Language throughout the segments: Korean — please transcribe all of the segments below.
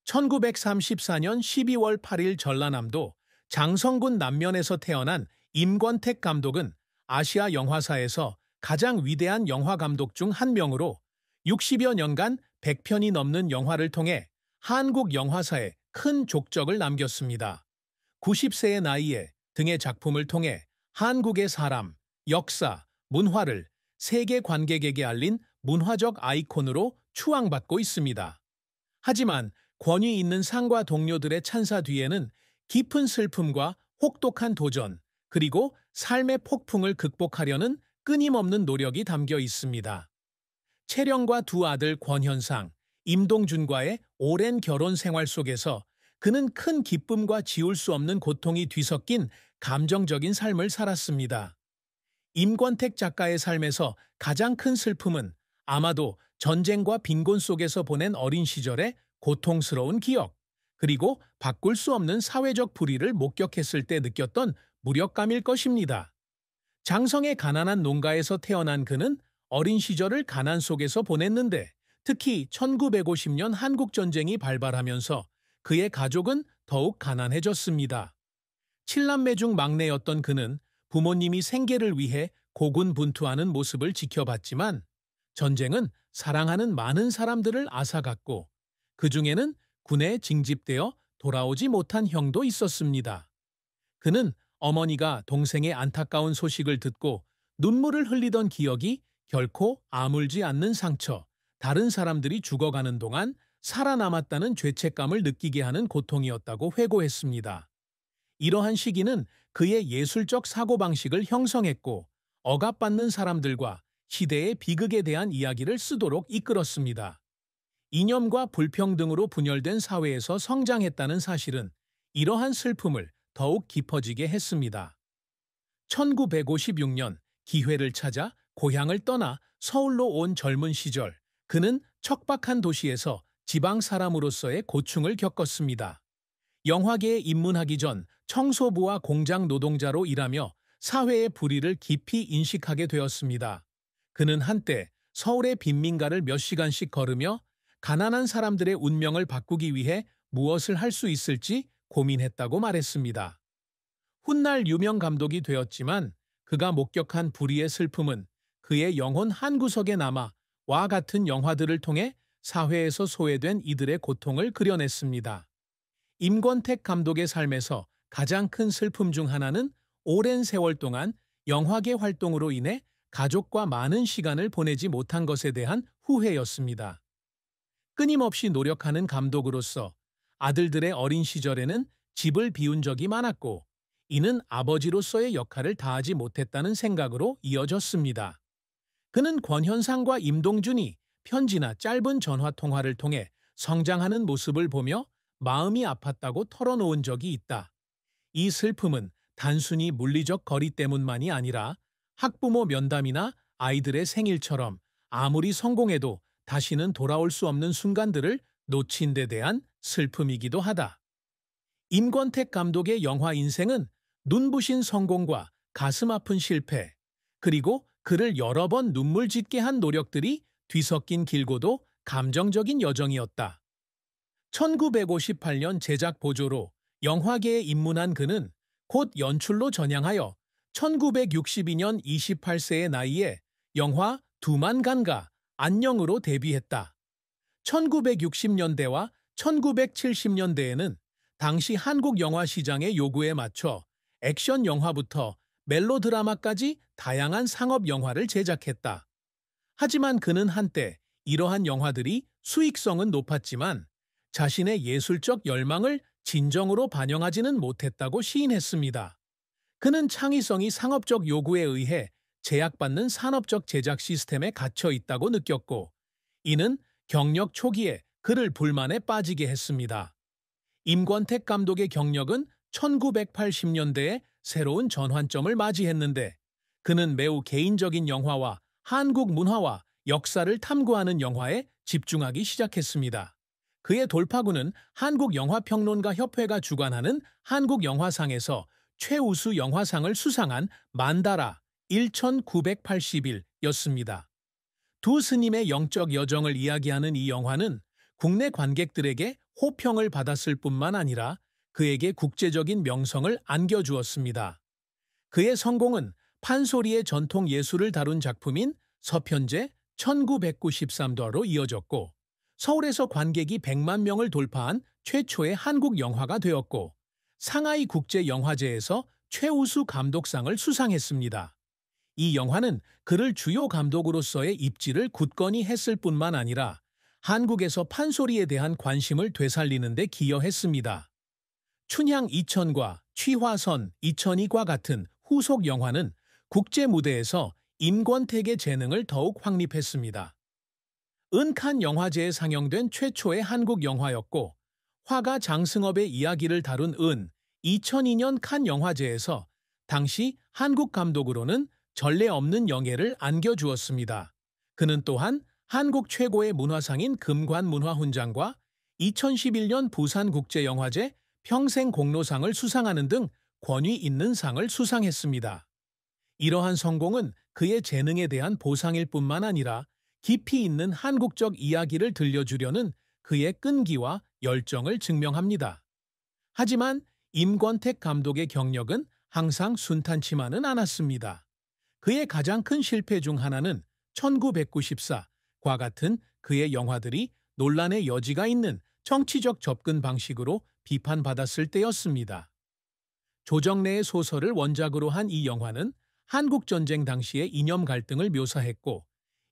1934년 12월 8일 전라남도 장성군 남면에서 태어난 임권택 감독은 아시아 영화사에서 가장 위대한 영화 감독 중 한 명으로 60여 년간 100편이 넘는 영화를 통해 한국 영화사에 큰 족적을 남겼습니다. 90세의 나이에 등의 작품을 통해 한국의 사람, 역사, 문화를 세계 관객에게 알린 문화적 아이콘으로 추앙받고 있습니다. 하지만 권위 있는 상과 동료들의 찬사 뒤에는 깊은 슬픔과 혹독한 도전, 그리고 삶의 폭풍을 극복하려는 끊임없는 노력이 담겨 있습니다. 채령과 두 아들 권현상, 임동준과의 오랜 결혼 생활 속에서 그는 큰 기쁨과 지울 수 없는 고통이 뒤섞인 감정적인 삶을 살았습니다. 임권택 작가의 삶에서 가장 큰 슬픔은 아마도 전쟁과 빈곤 속에서 보낸 어린 시절의 고통스러운 기억, 그리고 바꿀 수 없는 사회적 불의를 목격했을 때 느꼈던 무력감일 것입니다. 장성의 가난한 농가에서 태어난 그는 어린 시절을 가난 속에서 보냈는데, 특히 1950년 한국전쟁이 발발하면서 그의 가족은 더욱 가난해졌습니다. 7남매 중 막내였던 그는 부모님이 생계를 위해 고군분투하는 모습을 지켜봤지만, 전쟁은 사랑하는 많은 사람들을 앗아갔고, 그 중에는 군에 징집되어 돌아오지 못한 형도 있었습니다. 그는 어머니가 동생의 안타까운 소식을 듣고 눈물을 흘리던 기억이 결코 아물지 않는 상처, 다른 사람들이 죽어가는 동안 살아남았다는 죄책감을 느끼게 하는 고통이었다고 회고했습니다. 이러한 시기는 그의 예술적 사고방식을 형성했고, 억압받는 사람들과 시대의 비극에 대한 이야기를 쓰도록 이끌었습니다. 이념과 불평등으로 분열된 사회에서 성장했다는 사실은 이러한 슬픔을 더욱 깊어지게 했습니다. 1956년 기회를 찾아 고향을 떠나 서울로 온 젊은 시절, 그는 척박한 도시에서 지방 사람으로서의 고충을 겪었습니다. 영화계에 입문하기 전 청소부와 공장 노동자로 일하며 사회의 불의를 깊이 인식하게 되었습니다. 그는 한때 서울의 빈민가를 몇 시간씩 걸으며 가난한 사람들의 운명을 바꾸기 위해 무엇을 할 수 있을지 고민했다고 말했습니다. 훗날 유명 감독이 되었지만 그가 목격한 불의의 슬픔은 그의 영혼 한구석에 남아 와 같은 영화들을 통해 사회에서 소외된 이들의 고통을 그려냈습니다. 임권택 감독의 삶에서 가장 큰 슬픔 중 하나는 오랜 세월 동안 영화계 활동으로 인해 가족과 많은 시간을 보내지 못한 것에 대한 후회였습니다. 끊임없이 노력하는 감독으로서 아들들의 어린 시절에는 집을 비운 적이 많았고, 이는 아버지로서의 역할을 다하지 못했다는 생각으로 이어졌습니다. 그는 권현상과 임동준이 편지나 짧은 전화 통화를 통해 성장하는 모습을 보며 마음이 아팠다고 털어놓은 적이 있다. 이 슬픔은 단순히 물리적 거리 때문만이 아니라 학부모 면담이나 아이들의 생일처럼 아무리 성공해도 다시는 돌아올 수 없는 순간들을 놓친 데 대한 슬픔이기도 하다. 임권택 감독의 영화 인생은 눈부신 성공과 가슴 아픈 실패, 그리고 그를 여러 번 눈물 짓게 한 노력들이 뒤섞인 길고도 감정적인 여정이었다. 1958년 제작 보조로 영화계에 입문한 그는 곧 연출로 전향하여 1962년 28세의 나이에 영화 두만간가 안녕으로 데뷔했다. 1960년대와 1970년대에는 당시 한국 영화 시장의 요구에 맞춰 액션 영화부터 멜로드라마까지 다양한 상업 영화를 제작했다. 하지만 그는 한때 이러한 영화들이 수익성은 높았지만 자신의 예술적 열망을 진정으로 반영하지는 못했다고 시인했습니다. 그는 창의성이 상업적 요구에 의해 제약받는 산업적 제작 시스템에 갇혀 있다고 느꼈고, 이는 경력 초기에 그를 불만에 빠지게 했습니다. 임권택 감독의 경력은 1980년대에 새로운 전환점을 맞이했는데, 그는 매우 개인적인 영화와 한국 문화와 역사를 탐구하는 영화에 집중하기 시작했습니다. 그의 돌파구는 한국영화평론가 협회가 주관하는 한국영화상에서 최우수 영화상을 수상한 만다라 1980일이었습니다. 두 스님의 영적 여정을 이야기하는 이 영화는 국내 관객들에게 호평을 받았을 뿐만 아니라 그에게 국제적인 명성을 안겨주었습니다. 그의 성공은 판소리의 전통 예술을 다룬 작품인 서편제 1993도로 이어졌고, 서울에서 관객이 100만 명을 돌파한 최초의 한국 영화가 되었고, 상하이 국제영화제에서 최우수 감독상을 수상했습니다. 이 영화는 그를 주요 감독으로서의 입지를 굳건히 했을 뿐만 아니라 한국에서 판소리에 대한 관심을 되살리는 데 기여했습니다. 춘향 2000과 취화선 2002과 같은 후속 영화는 국제 무대에서 임권택의 재능을 더욱 확립했습니다. 은칸 영화제에 상영된 최초의 한국 영화였고, 화가 장승업의 이야기를 다룬 2002년 칸 영화제에서 당시 한국 감독으로는 전례 없는 영예를 안겨주었습니다. 그는 또한 한국 최고의 문화상인 금관문화훈장과 2011년 부산국제영화제 평생공로상을 수상하는 등 권위 있는 상을 수상했습니다. 이러한 성공은 그의 재능에 대한 보상일 뿐만 아니라 깊이 있는 한국적 이야기를 들려주려는 그의 끈기와 열정을 증명합니다. 하지만 임권택 감독의 경력은 항상 순탄치만은 않았습니다. 그의 가장 큰 실패 중 하나는 1994과 같은 그의 영화들이 논란의 여지가 있는 정치적 접근 방식으로 비판받았을 때였습니다. 조정래의 소설을 원작으로 한 이 영화는 한국전쟁 당시의 이념 갈등을 묘사했고,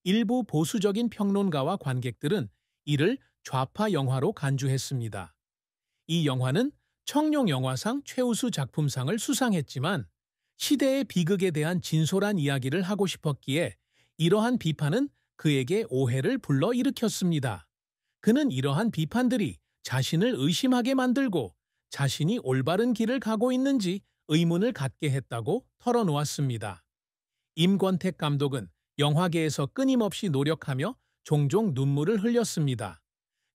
일부 보수적인 평론가와 관객들은 이를 좌파 영화로 간주했습니다. 이 영화는 청룡영화상 최우수 작품상을 수상했지만 시대의 비극에 대한 진솔한 이야기를 하고 싶었기에 이러한 비판은 그에게 오해를 불러일으켰습니다. 그는 이러한 비판들이 자신을 의심하게 만들고 자신이 올바른 길을 가고 있는지 의문을 갖게 했다고 털어놓았습니다. 임권택 감독은 영화계에서 끊임없이 노력하며 종종 눈물을 흘렸습니다.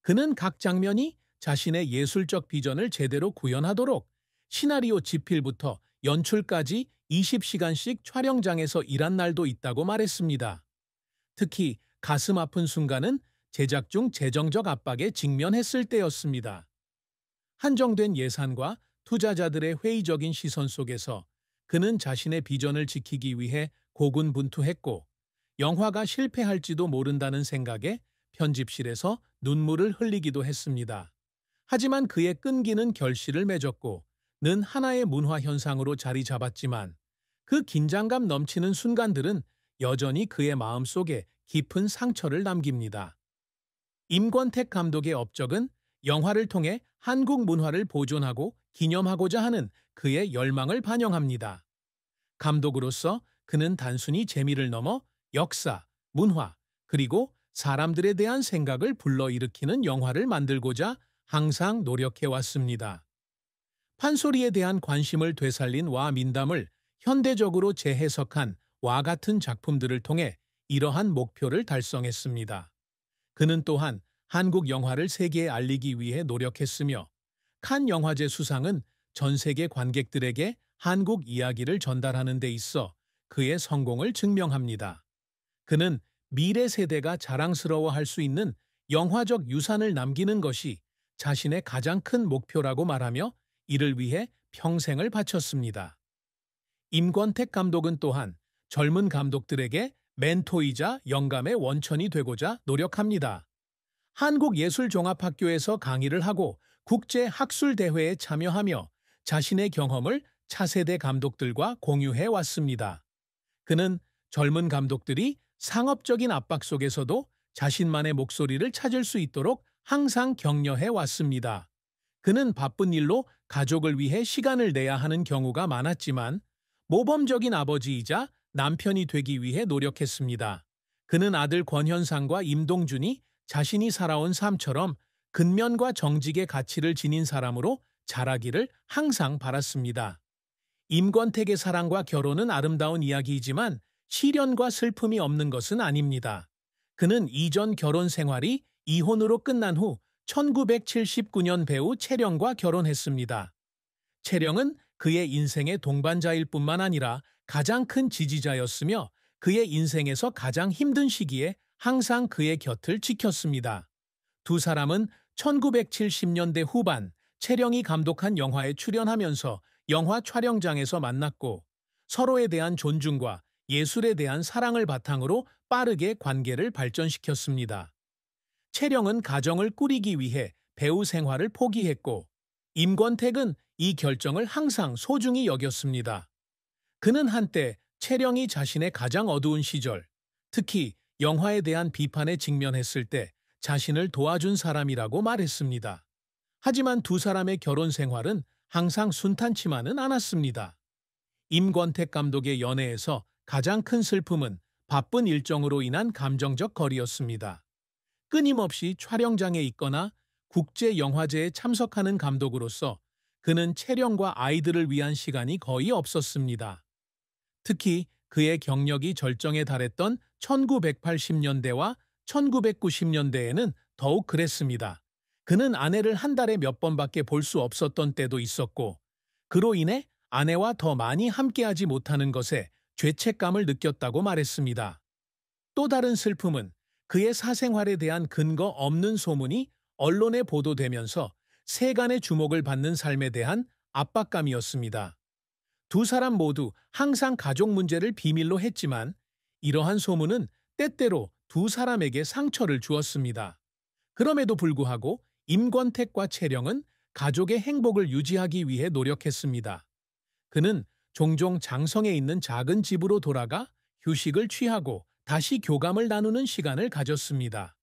그는 각 장면이 자신의 예술적 비전을 제대로 구현하도록 시나리오 집필부터 연출까지 20시간씩 촬영장에서 일한 날도 있다고 말했습니다. 특히 가슴 아픈 순간은 제작 중 재정적 압박에 직면했을 때였습니다. 한정된 예산과 투자자들의 회의적인 시선 속에서 그는 자신의 비전을 지키기 위해 고군분투했고, 영화가 실패할지도 모른다는 생각에 편집실에서 눈물을 흘리기도 했습니다. 하지만 그의 끈기는 결실을 맺었고 는 하나의 문화 현상으로 자리 잡았지만 그 긴장감 넘치는 순간들은 여전히 그의 마음속에 깊은 상처를 남깁니다. 임권택 감독의 업적은 영화를 통해 한국 문화를 보존하고 기념하고자 하는 그의 열망을 반영합니다. 감독으로서 그는 단순히 재미를 넘어 역사, 문화, 그리고 사람들에 대한 생각을 불러일으키는 영화를 만들고자 항상 노력해왔습니다. 판소리에 대한 관심을 되살린 와 민담을 현대적으로 재해석한 와 같은 작품들을 통해 이러한 목표를 달성했습니다. 그는 또한 한국 영화를 세계에 알리기 위해 노력했으며, 칸 영화제 수상은 전 세계 관객들에게 한국 이야기를 전달하는 데 있어 그의 성공을 증명합니다. 그는 미래 세대가 자랑스러워할 수 있는 영화적 유산을 남기는 것이 자신의 가장 큰 목표라고 말하며 이를 위해 평생을 바쳤습니다. 임권택 감독은 또한 젊은 감독들에게 멘토이자 영감의 원천이 되고자 노력합니다. 한국예술종합학교에서 강의를 하고 국제학술대회에 참여하며 자신의 경험을 차세대 감독들과 공유해 왔습니다. 그는 젊은 감독들이 상업적인 압박 속에서도 자신만의 목소리를 찾을 수 있도록 항상 격려해 왔습니다. 그는 바쁜 일로 가족을 위해 시간을 내야 하는 경우가 많았지만 모범적인 아버지이자 남편이 되기 위해 노력했습니다. 그는 아들 권현상과 임동준이 자신이 살아온 삶처럼 근면과 정직의 가치를 지닌 사람으로 자라기를 항상 바랐습니다. 임권택의 사랑과 결혼은 아름다운 이야기이지만 시련과 슬픔이 없는 것은 아닙니다. 그는 이전 결혼 생활이 이혼으로 끝난 후 1979년 배우 채령과 결혼했습니다. 채령은 그의 인생의 동반자일 뿐만 아니라 가장 큰 지지자였으며 그의 인생에서 가장 힘든 시기에 항상 그의 곁을 지켰습니다. 두 사람은 1970년대 후반 채령이 감독한 영화에 출연하면서 영화 촬영장에서 만났고 서로에 대한 존중과 예술에 대한 사랑을 바탕으로 빠르게 관계를 발전시켰습니다. 채령은 가정을 꾸리기 위해 배우 생활을 포기했고 임권택은 이 결정을 항상 소중히 여겼습니다. 그는 한때 채령이 자신의 가장 어두운 시절, 특히 영화에 대한 비판에 직면했을 때 자신을 도와준 사람이라고 말했습니다. 하지만 두 사람의 결혼 생활은 항상 순탄치만은 않았습니다. 임권택 감독의 연애에서 가장 큰 슬픔은 바쁜 일정으로 인한 감정적 거리였습니다. 끊임없이 촬영장에 있거나 국제영화제에 참석하는 감독으로서 그는 채령과 아이들을 위한 시간이 거의 없었습니다. 특히 그의 경력이 절정에 달했던 1980년대와 1990년대에는 더욱 그랬습니다. 그는 아내를 한 달에 몇 번밖에 볼 수 없었던 때도 있었고, 그로 인해 아내와 더 많이 함께하지 못하는 것에 죄책감을 느꼈다고 말했습니다. 또 다른 슬픔은 그의 사생활에 대한 근거 없는 소문이 언론에 보도되면서 세간의 주목을 받는 삶에 대한 압박감이었습니다. 두 사람 모두 항상 가족 문제를 비밀로 했지만 이러한 소문은 때때로 두 사람에게 상처를 주었습니다. 그럼에도 불구하고 임권택과 채령은 가족의 행복을 유지하기 위해 노력했습니다. 그는 종종 장성에 있는 작은 집으로 돌아가 휴식을 취하고 다시 교감을 나누는 시간을 가졌습니다.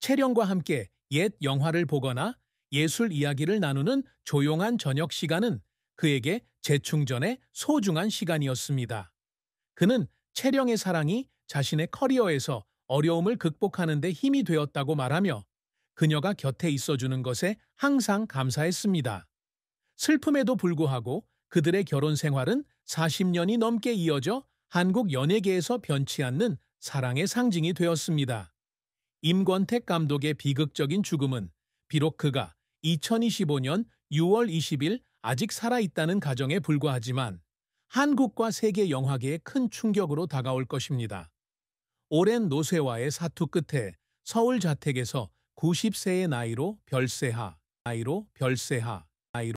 채령과 함께 옛 영화를 보거나 예술 이야기를 나누는 조용한 저녁 시간은 그에게 재충전의 소중한 시간이었습니다. 그는 채령의 사랑이 자신의 커리어에서 어려움을 극복하는 데 힘이 되었다고 말하며 그녀가 곁에 있어주는 것에 항상 감사했습니다. 슬픔에도 불구하고 그들의 결혼 생활은 40년이 넘게 이어져 한국 연예계에서 변치 않는 사랑의 상징이 되었습니다. 임권택 감독의 비극적인 죽음은 비록 그가 2025년 6월 20일 아직 살아있다는 가정에 불과하지만 한국과 세계 영화계에 큰 충격으로 다가올 것입니다. 오랜 노쇠와의 사투 끝에 서울 자택에서 90세의 나이로 별세하